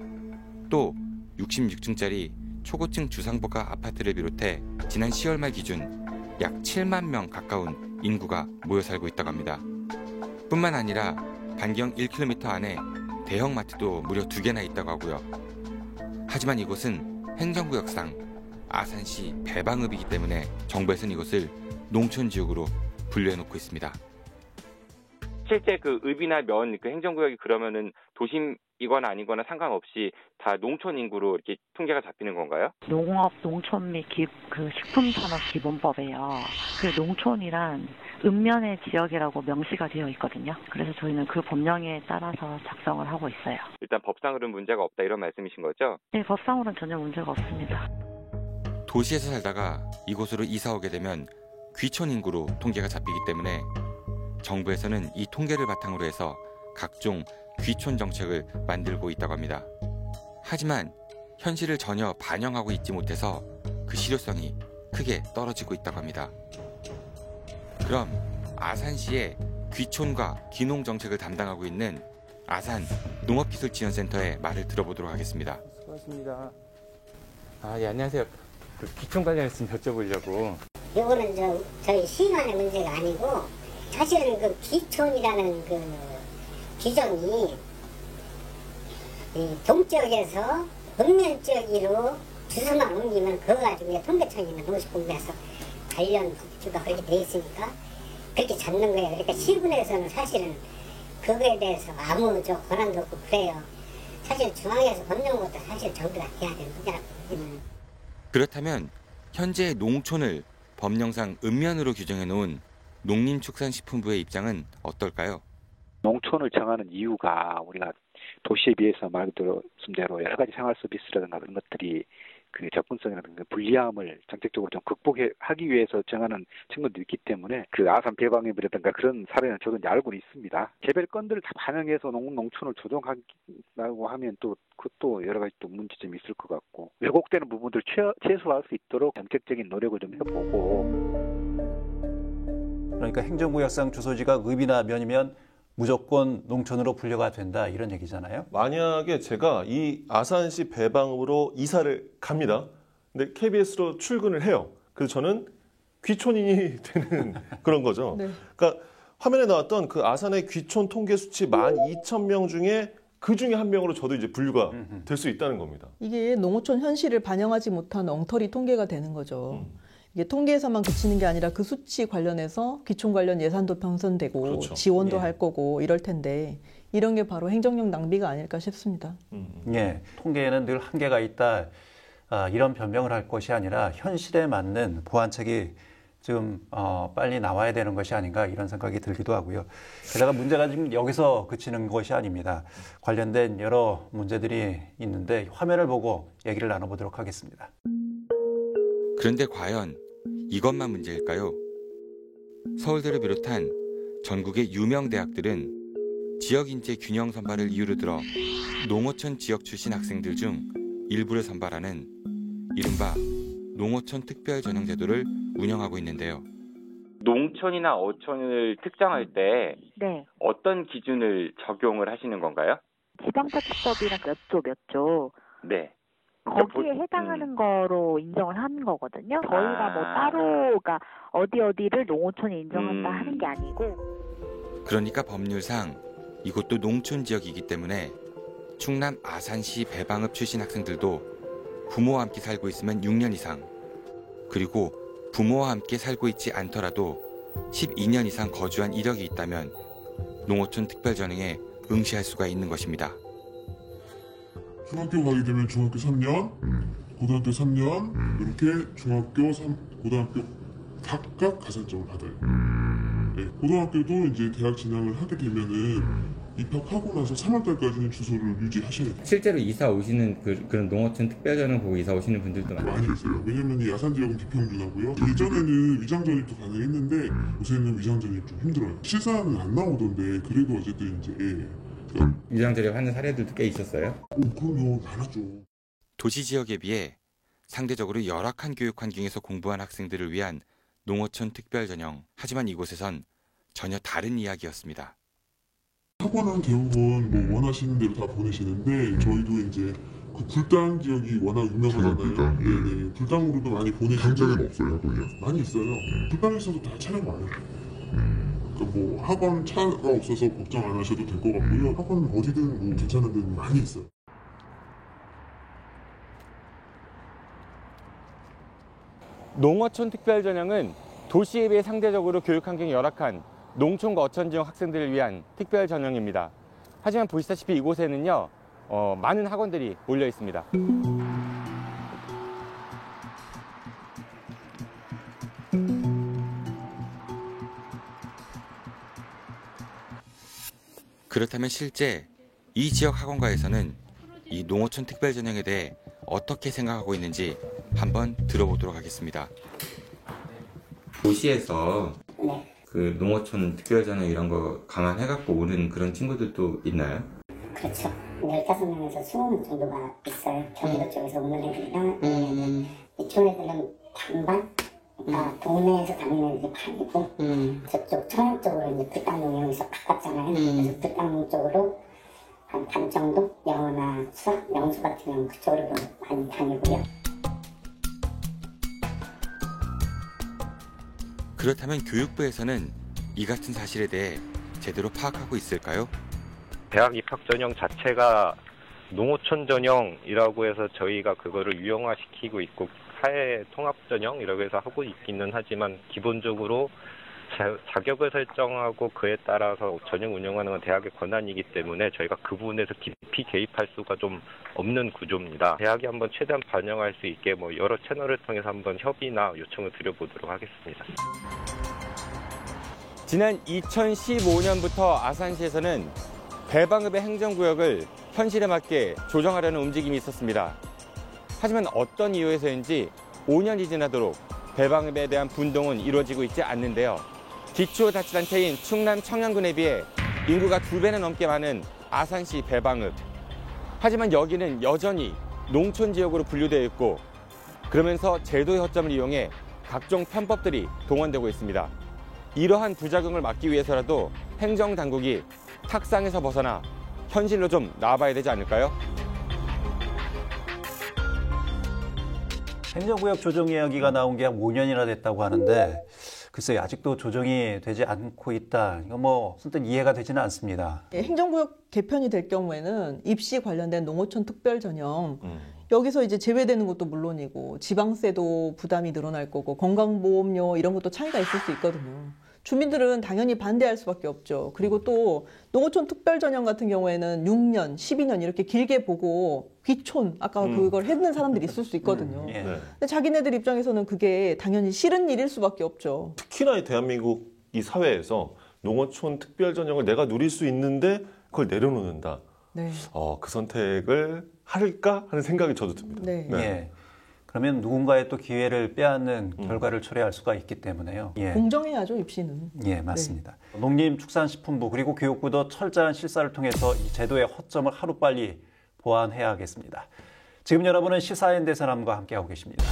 또 66층짜리 초고층 주상복합 아파트를 비롯해 지난 10월 말 기준 약 7만 명 가까운 인구가 모여 살고 있다고 합니다. 뿐만 아니라 반경 1km 안에 대형마트도 무려 2개나 있다고 하고요. 하지만 이곳은 행정구역상 아산시 배방읍이기 때문에 정부에서는 이것을 농촌지역으로 분류해놓고 있습니다. 실제 그 읍이나 면 그 행정구역이 그러면은 도심이거나 아니거나 상관없이 다 농촌 인구로 이렇게 통계가 잡히는 건가요? 농업, 농촌 및 그 식품산업기본법에요. 그 농촌이란 읍면의 지역이라고 명시가 되어 있거든요. 그래서 저희는 그 법령에 따라서 작성을 하고 있어요. 일단 법상으로는 문제가 없다 이런 말씀이신 거죠? 네, 법상으로는 전혀 문제가 없습니다. 도시에서 살다가 이곳으로 이사 오게 되면 귀촌 인구로 통계가 잡히기 때문에 정부에서는 이 통계를 바탕으로 해서 각종 귀촌 정책을 만들고 있다고 합니다. 하지만 현실을 전혀 반영하고 있지 못해서 그 실효성이 크게 떨어지고 있다고 합니다. 그럼 아산시의 귀촌과 귀농 정책을 담당하고 있는 아산 농업기술지원센터의 말을 들어보도록 하겠습니다. 수고하셨습니다. 예, 안녕하세요. 그 귀촌 관련해서 좀 여쭤보려고. 이거는 저희 시간의 문제가 아니고 사실은 그 귀촌이라는 그 규정이 이 동쪽에서 읍면 지역으로 주소만 옮기면 그거 가지고 통계청이나 농식공부에서 관련 법규가 그렇게 돼 있으니까 그렇게 잡는 거예요. 그러니까 시군에서는 사실은 그거에 대해서 아무 권한도 없고 그래요. 사실 중앙에서 법령 것도 사실 정비가 돼야 되는 문제라고. 그렇다면 현재 농촌을 법령상 읍면으로 규정해 놓은 농림축산식품부의 입장은 어떨까요? 농촌을 정하는 이유가 우리가 도시에 비해서 말 그대로 여러 가지 생활 서비스라든가 그런 것들이 그 접근성이라든가 불리함을 정책적으로 좀 극복하기 위해서 정하는 측면도 있기 때문에 그 아산 배방앱이라든가 그런 사례는 저도 이제 알고 있습니다. 개별 건들을 다 반영해서 농촌을 조정하고 하면 또 그것도 여러 가지 또 문제점이 있을 것 같고 왜곡되는 부분들 최소화할 수 있도록 정책적인 노력을 좀 해보고. 그러니까 행정구역상 주소지가 읍이나 면이면 무조건 농촌으로 분류가 된다 이런 얘기잖아요. 만약에 제가 이 아산시 배방읍으로 이사를 갑니다. 근데 KBS로 출근을 해요. 그래서 저는 귀촌인이 되는 그런 거죠. 네. 그러니까 화면에 나왔던 그 아산의 귀촌 통계 수치 12,000명 중에 그 중에 한 명으로 저도 이제 분류가 될 수 있다는 겁니다. 이게 농어촌 현실을 반영하지 못한 엉터리 통계가 되는 거죠. 이게 통계에서만 그치는 게 아니라 그 수치 관련해서 귀촌 관련 예산도 편성되고 그렇죠. 지원도 예. 할 거고 이럴 텐데 이런 게 바로 행정력 낭비가 아닐까 싶습니다. 예, 통계에는 늘 한계가 있다. 이런 변명을 할 것이 아니라 현실에 맞는 보완책이 지금 빨리 나와야 되는 것이 아닌가 이런 생각이 들기도 하고요. 게다가 문제가 지금 여기서 그치는 것이 아닙니다. 관련된 여러 문제들이 있는데 화면을 보고 얘기를 나눠보도록 하겠습니다. 그런데 과연 이것만 문제일까요? 서울대를 비롯한 전국의 유명 대학들은 지역 인재 균형 선발을 이유로 들어 농어촌 지역 출신 학생들 중 일부를 선발하는 이른바 농어촌 특별 전형 제도를 운영하고 있는데요. 농촌이나 어촌을 특정할 때 네. 어떤 기준을 적용을 하시는 건가요? 지방자치법이랑 몇 조. 네. 거기에 해당하는 거로 인정을 하는 거거든요. 저희가 뭐 따로 그러니까 어디를 농어촌에 인정한다 하는 게 아니고. 그러니까 법률상 이곳도 농촌 지역이기 때문에 충남 아산시 배방읍 출신 학생들도 부모와 함께 살고 있으면 6년 이상 그리고 부모와 함께 살고 있지 않더라도 12년 이상 거주한 이력이 있다면 농어촌 특별전형에 응시할 수가 있는 것입니다. 중학교 가게 되면 중학교 3년, 고등학교 3년 이렇게 중학교, 고등학교 각각 가산점을 받아요. 네, 고등학교도 이제 대학 진학을 하게 되면은 입학하고 나서 3월달까지는 주소를 유지하셔야 돼요. 실제로 이사 오시는 그런 농어촌 특별전형 보고 이사 오시는 분들도 많이 있어요. 왜냐면 이 아산 지역은 비평준하고요. 예전에는 위장 전입도 가능했는데 요새는 위장 전입 좀 힘들어요. 실사는 안 나오던데 그래도 어쨌든 이제 위장 전입하는 사례들도 꽤 있었어요. 그럼요, 많았죠. 도시 지역에 비해 상대적으로 열악한 교육 환경에서 공부한 학생들을 위한 농어촌 특별전형. 하지만 이곳에선 전혀 다른 이야기였습니다. 학원은 대부분 뭐 원하시는 대로 다 보내시는데 저희도 이제 그 불당 지역이 워낙 유명하잖아요. 네네. 불당으로도 많이 보내시고. 당장은 없어요, 학원이요? 많이 있어요. 불당에 있어도 다 촬영 와요. 그러니까 뭐 학원 차가 없어서 걱정 안 하셔도 될 것 같고요. 학원 어디든 뭐 괜찮은 데는 많이 있어요. 농어촌 특별전형은 도시에 비해 상대적으로 교육 환경이 열악한 농촌과 어촌 지역 학생들을 위한 특별 전형입니다. 하지만 보시다시피 이곳에는요, 많은 학원들이 몰려 있습니다. 그렇다면 실제 이 지역 학원가에서는 이 농어촌 특별 전형에 대해 어떻게 생각하고 있는지 한번 들어보도록 하겠습니다. 도시에서 그 농어촌 특별 전형 이런 거 감안해갖고 오는 그런 친구들도 있나요? 그렇죠. 15명에서 20명 정도가 있어요. 경기도 쪽에서 오는 애들이랑 이쪽 애들은 반반? 그러니까 동네에서 다니는 애들이 반이고 저쪽 청양 쪽으로 이제 불당농에서 가깝잖아요. 그래서 불당농 쪽으로 한 반 정도? 영어나 수학, 영수 같은 경우는 그쪽으로 많이 다니고요. 그렇다면 교육부에서는 이 같은 사실에 대해 제대로 파악하고 있을까요? 대학 입학 전형 자체가 농어촌 전형이라고 해서 저희가 그거를 유형화시키고 있고 사회 통합 전형이라고 해서 하고 있기는 하지만 기본적으로 자격을 설정하고 그에 따라서 전형 운영하는 건 대학의 권한이기 때문에 저희가 그 부분에서 깊이 개입할 수가 좀 없는 구조입니다. 대학이 한번 최대한 반영할 수 있게 여러 채널을 통해서 한번 협의나 요청을 드려보도록 하겠습니다. 지난 2015년부터 아산시에서는 배방읍의 행정구역을 현실에 맞게 조정하려는 움직임이 있었습니다. 하지만 어떤 이유에서인지 5년이 지나도록 배방읍에 대한 분동은 이루어지고 있지 않는데요. 기초자치단체인 충남 청양군에 비해 인구가 2배나 넘게 많은 아산시 배방읍. 하지만 여기는 여전히 농촌 지역으로 분류되어 있고 그러면서 제도의 허점을 이용해 각종 편법들이 동원되고 있습니다. 이러한 부작용을 막기 위해서라도 행정당국이 탁상에서 벗어나 현실로 좀 나아봐야 되지 않을까요? 행정구역 조정 이야기가 나온 게 한 5년이나 됐다고 하는데 글쎄요, 아직도 조정이 되지 않고 있다. 이거 선뜻 이해가 되지는 않습니다. 행정구역 개편이 될 경우에는 입시 관련된 농어촌 특별 전형 여기서 이제 제외되는 것도 물론이고 지방세도 부담이 늘어날 거고 건강보험료 이런 것도 차이가 있을 수 있거든요. 주민들은 당연히 반대할 수밖에 없죠. 그리고 또 농어촌 특별 전형 같은 경우에는 6년, 12년 이렇게 길게 보고 귀촌 아까 그걸 했는 사람들이 있을 수 있거든요. 근데 자기네들 입장에서는 그게 당연히 싫은 일일 수밖에 없죠. 특히나 대한민국 이 사회에서 농어촌 특별 전형을 내가 누릴 수 있는데 그걸 내려놓는다. 네. 그 선택을 할까 하는 생각이 저도 듭니다. 네. 예. 그러면 누군가의 또 기회를 빼앗는 결과를 초래할 수가 있기 때문에요. 예. 공정해야죠, 입시는. 예, 맞습니다. 네. 농림축산식품부 그리고 교육부도 철저한 실사를 통해서 이 제도의 허점을 하루빨리 보완해야 하겠습니다. 지금 여러분은 시사인 대선함과 함께하고 계십니다.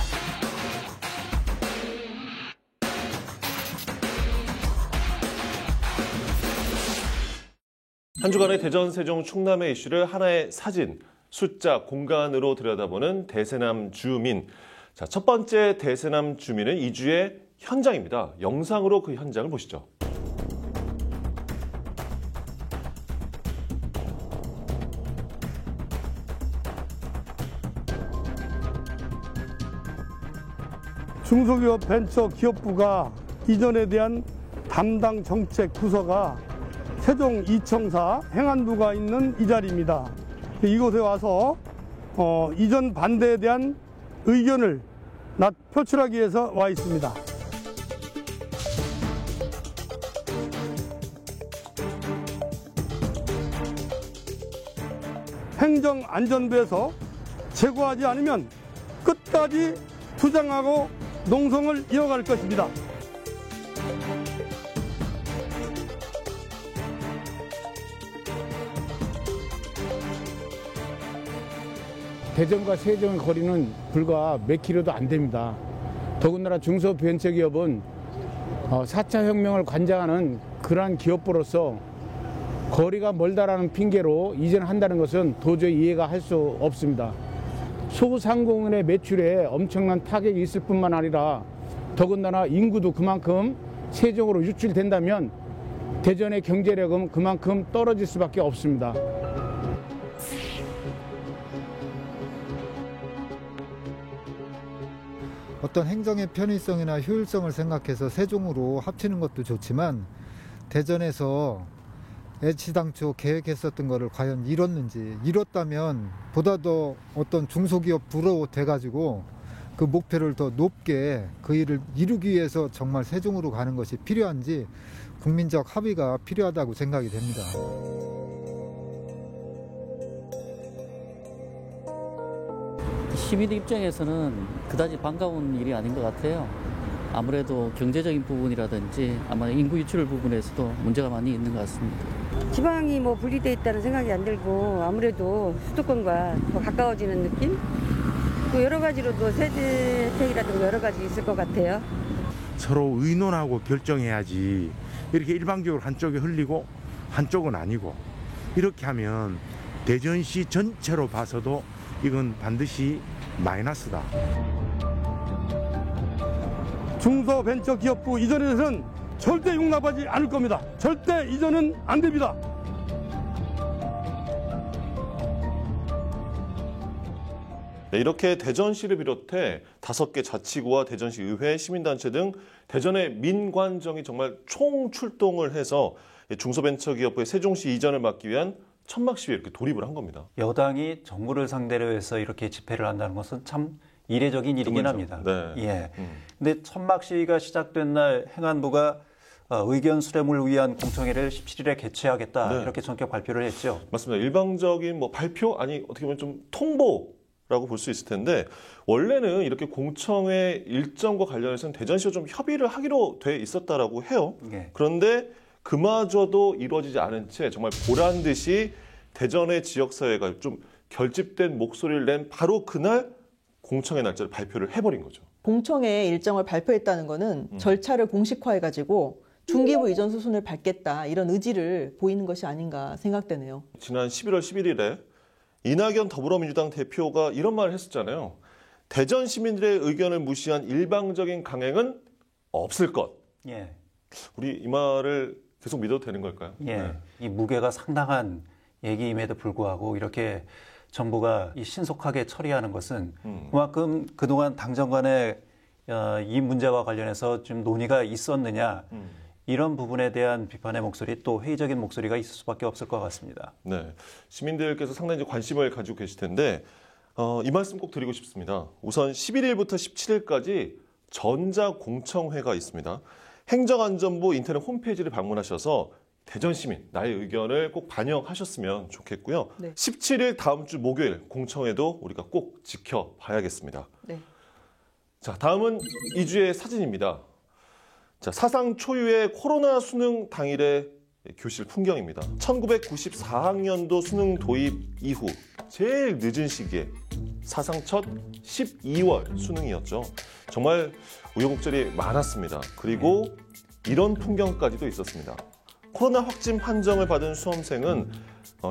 한 주간의 대전, 세종, 충남의 이슈를 하나의 사진, 숫자, 공간으로 들여다보는 대세남 주민. 자, 첫 번째 대세남 주민은 이주의 현장입니다. 영상으로 그 현장을 보시죠. 중소기업 벤처기업부가 이전에 대한 담당 정책 부서가 세종 이청사 행안부가 있는 이 자리입니다. 이곳에 와서 이전 반대에 대한 의견을 표출하기 위해서 와 있습니다. 행정안전부에서 제거하지 않으면 끝까지 투쟁하고 농성을 이어갈 것입니다. 대전과 세종의 거리는 불과 몇 킬로도 안 됩니다. 더군다나 중소벤처기업은 4차 혁명을 관장하는 그러한 기업부로서 거리가 멀다라는 핑계로 이전한다는 것은 도저히 이해가 할 수 없습니다. 소상공인의 매출에 엄청난 타격이 있을 뿐만 아니라 더군다나 인구도 그만큼 세종으로 유출된다면 대전의 경제력은 그만큼 떨어질 수밖에 없습니다. 어떤 행정의 편의성이나 효율성을 생각해서 세종으로 합치는 것도 좋지만 대전에서 애시당초 계획했었던 거를 과연 이뤘는지, 이뤘다면 보다 더 어떤 중소기업 부로 돼가지고 그 목표를 더 높게 그 일을 이루기 위해서 정말 세종으로 가는 것이 필요한지 국민적 합의가 필요하다고 생각이 됩니다. 시민 입장에서는 그다지 반가운 일이 아닌 것 같아요. 아무래도 경제적인 부분이라든지 아마 인구 유출 부분에서도 문제가 많이 있는 것 같습니다. 지방이 뭐 분리돼 있다는 생각이 안 들고 아무래도 수도권과 더 가까워지는 느낌? 또 여러 가지로도 세제 혜택이라든가 여러 가지 있을 것 같아요. 서로 의논하고 결정해야지 이렇게 일방적으로 한쪽에 흘리고 한쪽은 아니고 이렇게 하면 대전시 전체로 봐서도 이건 반드시 마이너스다. 중소벤처기업부 이전에 대해서는 절대 용납하지 않을 겁니다. 절대 이전은 안 됩니다. 네, 이렇게 대전시를 비롯해 5개 자치구와 대전시 의회, 시민단체 등 대전의 민관정이 정말 총출동을 해서 중소벤처기업부의 세종시 이전을 막기 위한 천막 시위에 이렇게 돌입을 한 겁니다. 여당이 정부를 상대로 해서 이렇게 집회를 한다는 것은 참 이례적인 일이긴 합니다. 네. 예. 근데 천막 시위가 시작된 날 행안부가 의견 수렴을 위한 공청회를 17일에 개최하겠다 네. 이렇게 전격 발표를 했죠. 맞습니다. 일방적인 뭐 발표 아니 어떻게 보면 좀 통보라고 볼 수 있을 텐데 원래는 이렇게 공청회 일정과 관련해서는 대전시와 좀 협의를 하기로 돼 있었다라고 해요. 예. 그런데 그마저도 이루어지지 않은 채 정말 보란 듯이 대전의 지역사회가 좀 결집된 목소리를 낸 바로 그날 공청회 날짜를 발표를 해버린 거죠. 공청회 일정을 발표했다는 거는 절차를 공식화해가지고 중기부 이전 수순을 밟겠다 이런 의지를 보이는 것이 아닌가 생각되네요. 지난 11월 11일에 이낙연 더불어민주당 대표가 이런 말을 했었잖아요. 대전 시민들의 의견을 무시한 일방적인 강행은 없을 것. 예. 우리 이 말을 계속 믿어도 되는 걸까요? 예. 네. 이 무게가 상당한 얘기임에도 불구하고 이렇게 정부가 이 신속하게 처리하는 것은 그만큼 그동안 당정 간에 이 문제와 관련해서 좀 논의가 있었느냐 이런 부분에 대한 비판의 목소리 또 회의적인 목소리가 있을 수밖에 없을 것 같습니다. 네, 시민들께서 상당히 관심을 가지고 계실 텐데 이 말씀 꼭 드리고 싶습니다. 우선 11일부터 17일까지 전자공청회가 있습니다. 행정안전부 인터넷 홈페이지를 방문하셔서 대전 시민, 나의 의견을 꼭 반영하셨으면 좋겠고요. 네. 17일 다음 주 목요일 공청회도 우리가 꼭 지켜봐야겠습니다. 네. 자, 다음은 2주의 사진입니다. 자, 사상 초유의 코로나 수능 당일의 교실 풍경입니다. 1994학년도 수능 도입 이후 제일 늦은 시기에 사상 첫 12월 수능이었죠. 정말 우여곡절이 많았습니다. 그리고 이런 풍경까지도 있었습니다. 코로나 확진 판정을 받은 수험생은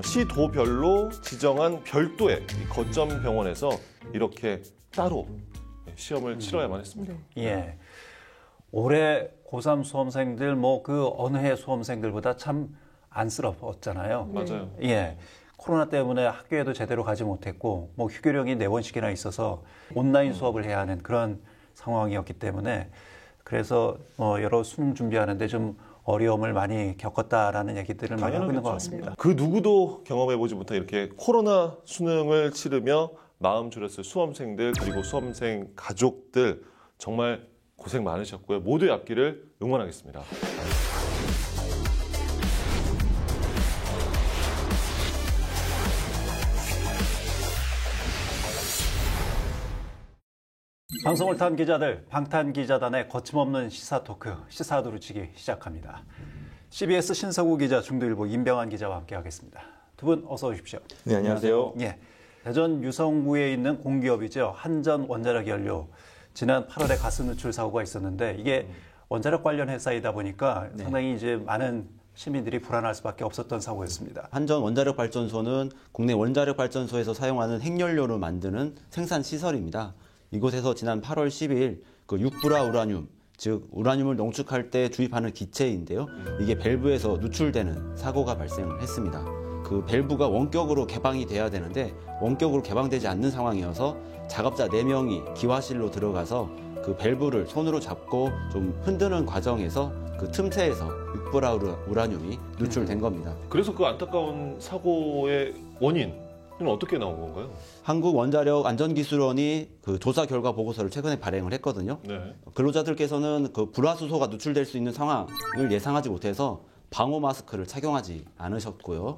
시도별로 지정한 별도의 거점 병원에서 이렇게 따로 시험을 치러야만 했습니다. 예. 올해 고3 수험생들 그 어느 해 수험생들보다 참 안쓰러웠잖아요. 맞아요. 예. 코로나 때문에 학교에도 제대로 가지 못했고 휴교령이 4번씩이나 있어서 온라인 수업을 해야 하는 그런 상황이었기 때문에 그래서 여러 수능 준비하는데 좀 어려움을 많이 겪었다라는 얘기들을 많이 하고 있는 것 같습니다. 그 누구도 경험해보지 못한 이렇게 코로나 수능을 치르며 마음 졸였을 수험생들 그리고 수험생 가족들 정말 고생 많으셨고요. 모두의 앞길을 응원하겠습니다. 방송을 탄 기자들, 방탄기자단의 거침없는 시사 토크, 시사 두루치기 시작합니다. CBS 신서구 기자, 중도일보 임병환 기자와 함께하겠습니다. 두 분 어서 오십시오. 네, 안녕하세요. 예, 대전 유성구에 있는 공기업이죠. 한전 원자력 연료. 지난 8월에 가스 누출 사고가 있었는데 이게 원자력 관련 회사이다 보니까 상당히 이제 많은 시민들이 불안할 수밖에 없었던 사고였습니다. 한전 원자력 발전소는 국내 원자력 발전소에서 사용하는 핵연료를 만드는 생산 시설입니다. 이곳에서 지난 8월 10일 그 육불화 우라늄, 즉 우라늄을 농축할 때 주입하는 기체인데요. 이게 밸브에서 누출되는 사고가 발생을 했습니다. 그 밸브가 원격으로 개방이 돼야 되는데 원격으로 개방되지 않는 상황이어서 작업자 4명이 기화실로 들어가서 그 밸브를 손으로 잡고 좀 흔드는 과정에서 그 틈새에서 6불화 우라늄이 누출된 겁니다. 그래서 그 안타까운 사고의 원인은 어떻게 나온 건가요? 한국원자력안전기술원이 그 조사 결과 보고서를 최근에 발행을 했거든요. 네. 근로자들께서는 그 불화수소가 누출될 수 있는 상황을 예상하지 못해서 방호 마스크를 착용하지 않으셨고요.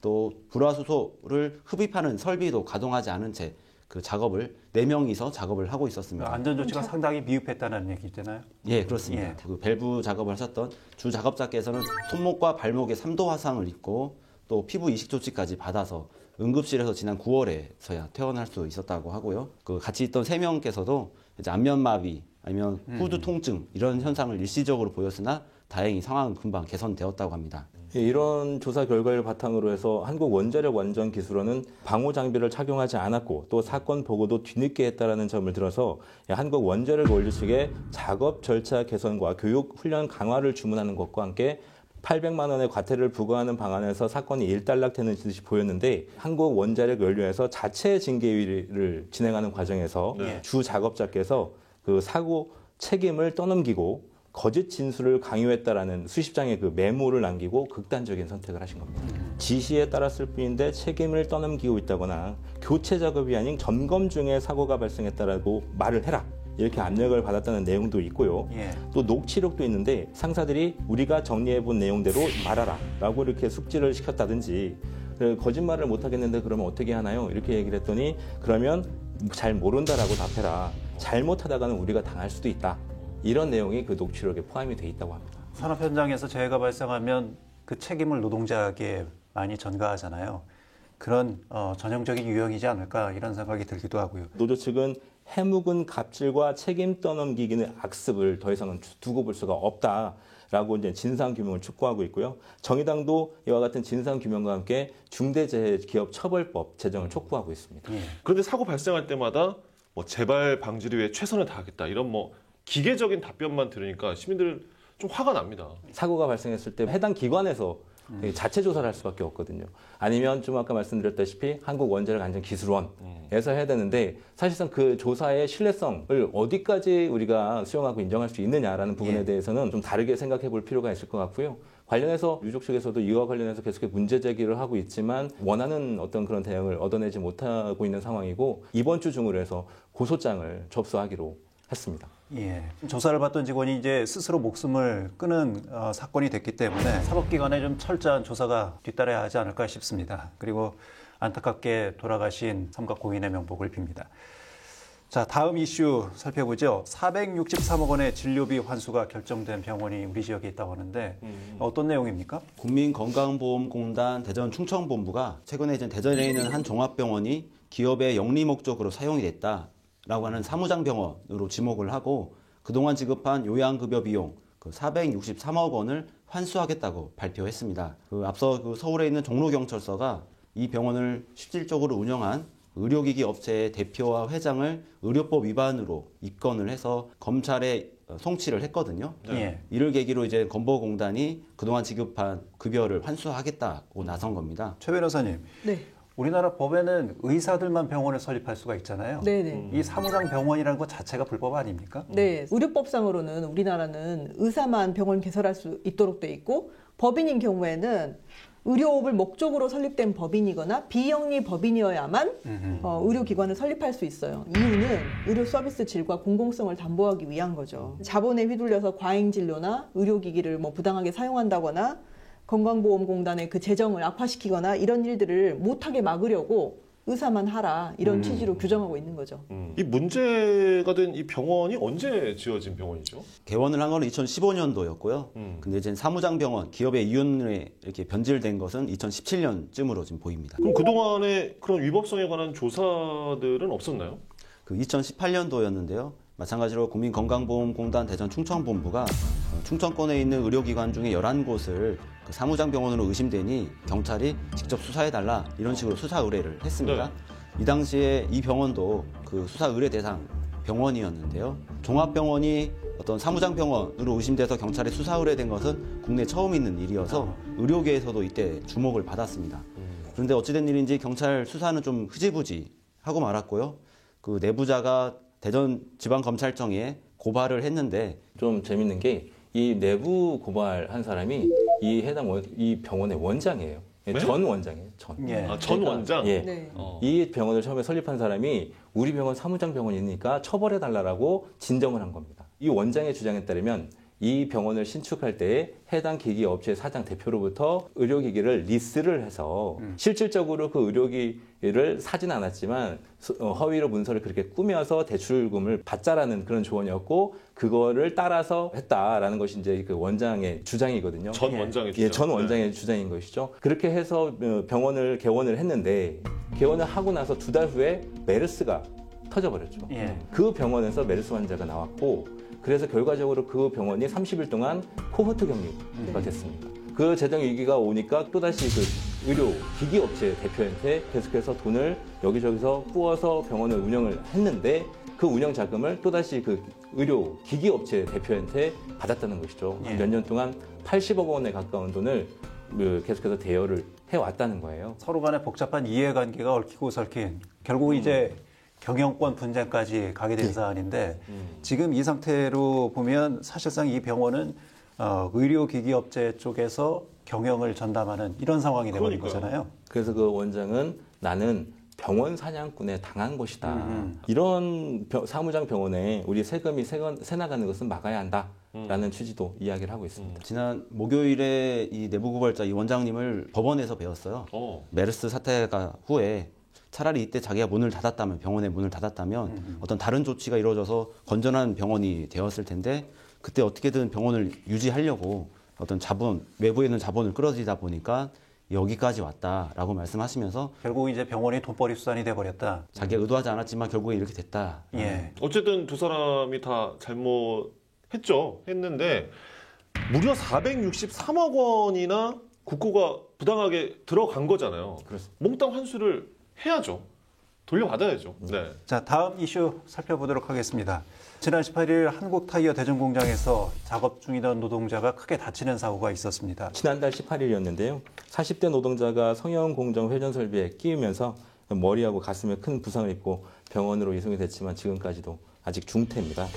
또 불화수소를 흡입하는 설비도 가동하지 않은 채 그 작업을 4명이서 작업을 하고 있었습니다. 안전 조치가 상당히 미흡했다는 얘기잖아요. 예, 그렇습니다. 예. 그 밸브 작업을 하셨던 주 작업자께서는 손목과 발목에 3도 화상을 입고 또 피부 이식 조치까지 받아서 응급실에서 지난 9월에서야 퇴원할 수 있었다고 하고요. 그 같이 있던 3명께서도 이제 안면마비 아니면 후두 통증 이런 현상을 일시적으로 보였으나 다행히 상황은 금방 개선되었다고 합니다. 예, 이런 조사 결과를 바탕으로 해서 한국원자력안전기술원은 방호 장비를 착용하지 않았고 또 사건 보고도 뒤늦게 했다라는 점을 들어서 한국원자력원리 측에 작업 절차 개선과 교육 훈련 강화를 주문하는 것과 함께 800만 원의 과태료를 부과하는 방안에서 사건이 일단락되는 듯이 보였는데 한국원자력연료에서 자체 징계위를 진행하는 과정에서 주 작업자께서 그 사고 책임을 떠넘기고 거짓 진술을 강요했다라는 수십 장의 그 메모를 남기고 극단적인 선택을 하신 겁니다. 지시에 따랐을 뿐인데 책임을 떠넘기고 있다거나 교체 작업이 아닌 점검 중에 사고가 발생했다라고 말을 해라. 이렇게 압력을 받았다는 내용도 있고요. 또 녹취록도 있는데 상사들이 우리가 정리해본 내용대로 말하라 라고 이렇게 숙지를 시켰다든지 거짓말을 못하겠는데 그러면 어떻게 하나요? 이렇게 얘기를 했더니 그러면 잘 모른다라고 답해라. 잘못하다가는 우리가 당할 수도 있다. 이런 내용이 그 녹취록에 포함이 돼 있다고 합니다. 산업 현장에서 재해가 발생하면 그 책임을 노동자에게 많이 전가하잖아요. 그런 전형적인 유형이지 않을까 이런 생각이 들기도 하고요. 노조 측은 해묵은 갑질과 책임 떠넘기기는 악습을 더 이상은 두고 볼 수가 없다라고 이제 진상 규명을 촉구하고 있고요. 정의당도 이와 같은 진상 규명과 함께 중대재해기업처벌법 제정을 촉구하고 있습니다. 그런데 사고 발생할 때마다 뭐 재발 방지를 위해 최선을 다하겠다 이런 뭐 기계적인 답변만 들으니까 시민들은 좀 화가 납니다. 사고가 발생했을 때 해당 기관에서 자체 조사를 할 수밖에 없거든요. 아니면 좀 아까 말씀드렸다시피 한국원자력안전기술원에서 해야 되는데 사실상 그 조사의 신뢰성을 어디까지 우리가 수용하고 인정할 수 있느냐라는 부분에 대해서는 좀 다르게 생각해 볼 필요가 있을 것 같고요. 관련해서 유족 측에서도 이와 관련해서 계속 문제 제기를 하고 있지만 원하는 어떤 그런 대응을 얻어내지 못하고 있는 상황이고 이번 주 중으로 해서 고소장을 접수하기로 했습니다. 예. 조사를 받던 직원이 이제 스스로 목숨을 끊은 사건이 됐기 때문에 사법기관에 좀 철저한 조사가 뒤따라야 하지 않을까 싶습니다. 그리고 안타깝게 돌아가신 삼각고인의 명복을 빕니다. 자, 다음 이슈 살펴보죠. 463억 원의 진료비 환수가 결정된 병원이 우리 지역에 있다고 하는데 어떤 내용입니까? 국민건강보험공단 대전 충청본부가 최근에 이제 대전에 있는 한 종합병원이 기업의 영리 목적으로 사용이 됐다라고 하는 사무장병원으로 지목을 하고 그동안 지급한 요양급여 비용 463억 원을 환수하겠다고 발표했습니다. 앞서 서울에 있는 종로경찰서가 이 병원을 실질적으로 운영한 의료기기 업체의 대표와 회장을 의료법 위반으로 입건을 해서 검찰에 송치를 했거든요. 이를 계기로 이제 건보공단이 그동안 지급한 급여를 환수하겠다고 나선 겁니다. 최 변호사님. 네. 우리나라 법에는 의사들만 병원을 설립할 수가 있잖아요. 네네. 이 사무장 병원이라는 것 자체가 불법 아닙니까? 네. 의료법상으로는 우리나라는 의사만 병원 개설할 수 있도록 돼 있고 법인인 경우에는 의료업을 목적으로 설립된 법인이거나 비영리 법인이어야만 의료기관을 설립할 수 있어요. 이유는 의료 서비스 질과 공공성을 담보하기 위한 거죠. 자본에 휘둘려서 과잉진료나 의료기기를 부당하게 사용한다거나 건강보험공단의 그 재정을 악화시키거나 이런 일들을 못하게 막으려고 의사만 하라 이런 취지로 규정하고 있는 거죠. 이 문제가 된 이 병원이 언제 지어진 병원이죠? 개원을 한 거는 2015년도였고요. 근데 이제 사무장병원 기업의 이윤에 이렇게 변질된 것은 2017년쯤으로 지금 보입니다. 그럼 그동안에 그런 위법성에 관한 조사들은 없었나요? 2018년도였는데요. 마찬가지로 국민건강보험공단 대전 충청본부가 충청권에 있는 의료기관 중에 11곳을 사무장병원으로 의심되니 경찰이 직접 수사해달라 이런 식으로 수사 의뢰를 했습니다. 이 당시에 이 병원도 그 수사 의뢰 대상 병원이었는데요. 종합병원이 어떤 사무장병원으로 의심돼서 경찰에 수사 의뢰된 것은 국내 처음 있는 일이어서 의료계에서도 이때 주목을 받았습니다. 그런데 어찌된 일인지 경찰 수사는 좀 흐지부지 하고 말았고요. 그 내부자가 대전지방검찰청에 고발을 했는데 좀 재밌는 게 이 내부 고발한 사람이 이 병원의 원장이에요. 네? 전 원장이에요. 전. 예. 전 원장? 예. 네. 이 병원을 처음에 설립한 사람이 우리 병원 사무장 병원이니까 처벌해달라고 진정을 한 겁니다. 이 원장의 주장에 따르면 이 병원을 신축할 때에 해당 기기업체 사장 대표로부터 의료기기를 리스를 해서 실질적으로 그 의료기기를 사진 않았지만 허위로 문서를 그렇게 꾸며서 대출금을 받자라는 그런 조언이었고 그거를 따라서 했다라는 것이 이제 그 원장의 주장이거든요. 전 원장의 주장. 예, 전 원장의 주장인 것이죠. 그렇게 해서 병원을 개원을 했는데 개원을 하고 나서 2달 후에 메르스가 터져버렸죠. 예. 그 병원에서 메르스 환자가 나왔고 그래서 결과적으로 그 병원이 30일 동안 코호트 격리가 됐습니다. 그 재정 위기가 오니까 또다시 그 의료 기기 업체 대표한테 계속해서 돈을 여기저기서 뿌어서 병원을 운영을 했는데 그 운영 자금을 또다시 그 의료 기기 업체 대표한테 받았다는 것이죠. 예. 몇 년 동안 80억 원에 가까운 돈을 계속해서 대여를 해왔다는 거예요. 서로 간에 복잡한 이해관계가 얽히고 설킨 결국 이제 경영권 분쟁까지 가게 된 사안인데 지금 이 상태로 보면 사실상 이 병원은 의료기기업체 쪽에서 경영을 전담하는 이런 상황이 되버린 거잖아요. 그래서 그 원장은 나는 병원 사냥꾼에 당한 것이다. 이런 사무장 병원에 우리 세금이 새 나가는 것은 막아야 한다라는 취지도 이야기를 하고 있습니다. 지난 목요일에 이 내부 고발자 이 원장님을 법원에서 배웠어요. 메르스 사태가 후에 차라리 이때 자기가 문을 닫았다면 병원의 문을 닫았다면 어떤 다른 조치가 이루어져서 건전한 병원이 되었을 텐데 그때 어떻게든 병원을 유지하려고 어떤 자본 외부에 있는 자본을 끌어들이다 보니까 여기까지 왔다라고 말씀하시면서 결국 이제 병원이 돈벌이 수단이 돼버렸다. 자기가 의도하지 않았지만 결국에 이렇게 됐다. 예. 어쨌든 두 사람이 다 잘못했죠. 했는데 무려 463억 원이나 국고가 부당하게 들어간 거잖아요. 그렇습니다. 몽땅 환수를 해야죠. 돌려받아야죠. 네. 자, 다음 이슈 살펴보도록 하겠습니다. 지난 18일 한국타이어 대전공장에서 작업 중이던 노동자가 크게 다치는 사고가 있었습니다. 지난달 18일이었는데요. 40대 노동자가 성형공정 회전 설비에 끼우면서 머리하고 가슴에 큰 부상을 입고 병원으로 이송이 됐지만 지금까지도 아직 중태입니다.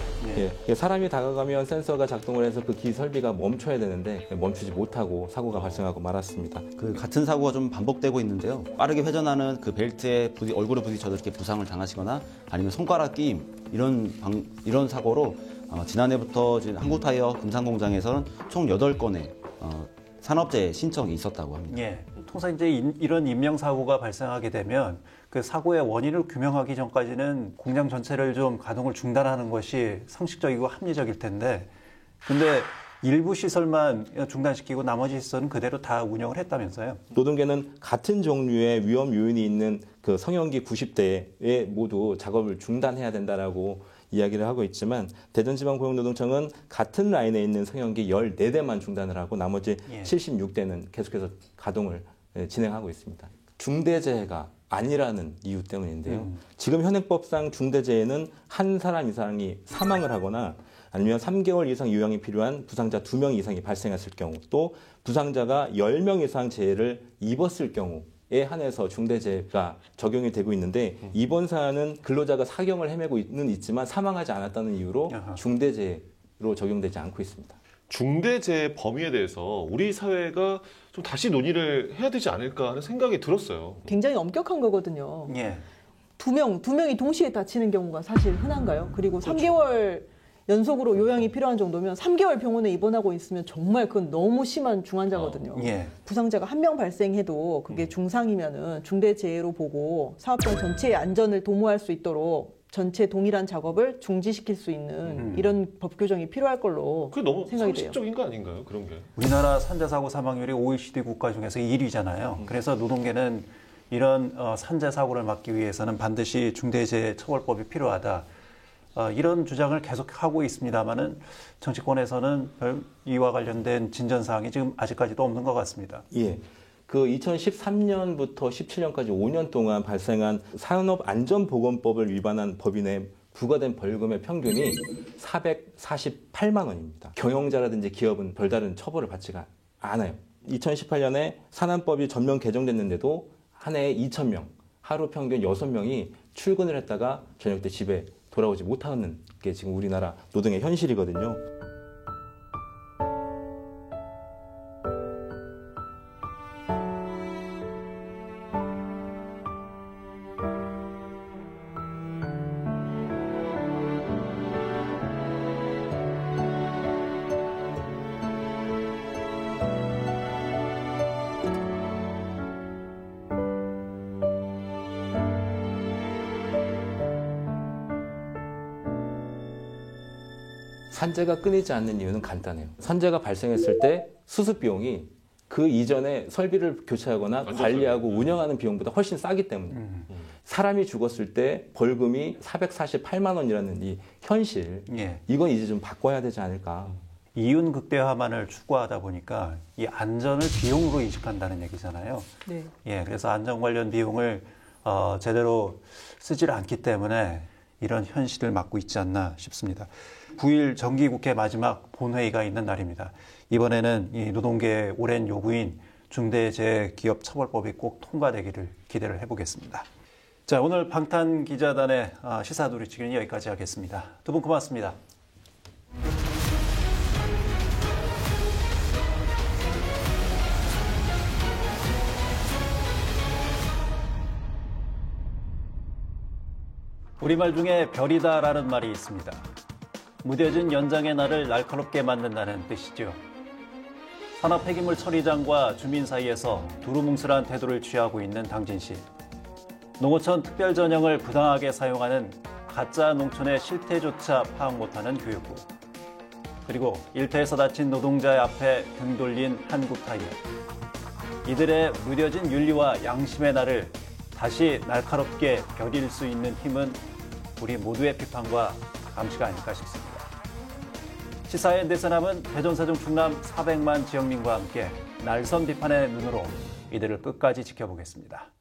예, 사람이 다가가면 센서가 작동을 해서 그 설비가 멈춰야 되는데 멈추지 못하고 사고가 발생하고 말았습니다. 그 같은 사고가 좀 반복되고 있는데요. 빠르게 회전하는 그 벨트에 얼굴을 부딪혀서 이렇게 부상을 당하시거나 아니면 손가락 끼임 이런 사고로 지난해부터 한국타이어 금산공장에서는 총 8건의 산업재해 신청이 있었다고 합니다. 예. 통상 이제 이런 인명사고가 발생하게 되면 그 사고의 원인을 규명하기 전까지는 공장 전체를 좀 가동을 중단하는 것이 상식적이고 합리적일 텐데 근데 일부 시설만 중단시키고 나머지 시설은 그대로 다 운영을 했다면서요? 노동계는 같은 종류의 위험 요인이 있는 그 성형기 90대에 모두 작업을 중단해야 된다라고 이야기를 하고 있지만 대전지방고용노동청은 같은 라인에 있는 성형기 14대만 중단을 하고 나머지 76대는 계속해서 가동을 진행하고 있습니다. 중대재해가 아니라는 이유 때문인데요. 지금 현행법상 중대재해는 한 사람 이상이 사망을 하거나 아니면 3개월 이상 요양이 필요한 부상자 2명 이상이 발생했을 경우 또 부상자가 10명 이상 재해를 입었을 경우에 한해서 중대재해가 적용이 되고 있는데 이번 사안은 근로자가 사경을 헤매고는 있지만 사망하지 않았다는 이유로 중대재해로 적용되지 않고 있습니다. 중대재해 범위에 대해서 우리 사회가 좀 다시 논의를 해야 되지 않을까 하는 생각이 들었어요. 굉장히 엄격한 거거든요. 예. 두 명이 동시에 다치는 경우가 사실 흔한가요? 그리고 3개월 연속으로 요양이 필요한 정도면 3개월 병원에 입원하고 있으면 정말 그건 너무 심한 중환자거든요. 예. 부상자가 1명 발생해도 그게 중상이면은 중대재해로 보고 사업장 전체의 안전을 도모할 수 있도록 전체 동일한 작업을 중지시킬 수 있는 이런 법 교정이 필요할 걸로 그게 너무 생각이 돼요. 상식적인 거 아닌가요? 그런 게. 우리나라 산재사고 사망률이 OECD 국가 중에서 1위잖아요. 그래서 노동계는 이런 산재 사고를 막기 위해서는 반드시 중대재해처벌법이 필요하다. 이런 주장을 계속하고 있습니다만은 정치권에서는 이와 관련된 진전사항이 지금 아직까지도 없는 것 같습니다. 예. 그 2013년부터 17년까지 5년 동안 발생한 산업안전보건법을 위반한 법인에 부과된 벌금의 평균이 448만 원입니다. 경영자라든지 기업은 별다른 처벌을 받지가 않아요. 2018년에 산안법이 전면 개정됐는데도 한 해에 2,000명, 하루 평균 6명이 출근을 했다가 저녁 때 집에 돌아오지 못하는 게 지금 우리나라 노동의 현실이거든요. 산재가 끊이지 않는 이유는 간단해요. 산재가 발생했을 때 수습 비용이 그 이전에 설비를 교체하거나 관리하고 운영하는 비용보다 훨씬 싸기 때문에 사람이 죽었을 때 벌금이 448만 원이라는 이 현실, 이건 이제 좀 바꿔야 되지 않을까. 이윤 극대화만을 추구하다 보니까 이 안전을 비용으로 인식한다는 얘기잖아요. 네. 예, 그래서 안전 관련 비용을 제대로 쓰질 않기 때문에 이런 현실을 맞고 있지 않나 싶습니다. 9일 정기국회 마지막 본회의가 있는 날입니다. 이번에는 이 노동계의 오랜 요구인 중대재해기업처벌법이 꼭 통과되기를 기대를 해보겠습니다. 자, 오늘 방탄기자단의 시사두리치기는 여기까지 하겠습니다. 두 분 고맙습니다. 우리말 중에 별이다라는 말이 있습니다. 무뎌진 연장의 날을 날카롭게 만든다는 뜻이죠. 산업폐기물 처리장과 주민 사이에서 두루뭉술한 태도를 취하고 있는 당진시. 농어촌 특별전형을 부당하게 사용하는 가짜 농촌의 실태조차 파악 못하는 교육부. 그리고 일터에서 다친 노동자의 앞에 등 돌린 한국타이어. 이들의 무뎌진 윤리와 양심의 날을 다시 날카롭게 벼릴 수 있는 힘은 우리 모두의 비판과 감시가 아닐까 싶습니다. 시사의 대선함은 대전사정 충남 400만 지역민과 함께 날선 비판의 눈으로 이들을 끝까지 지켜보겠습니다.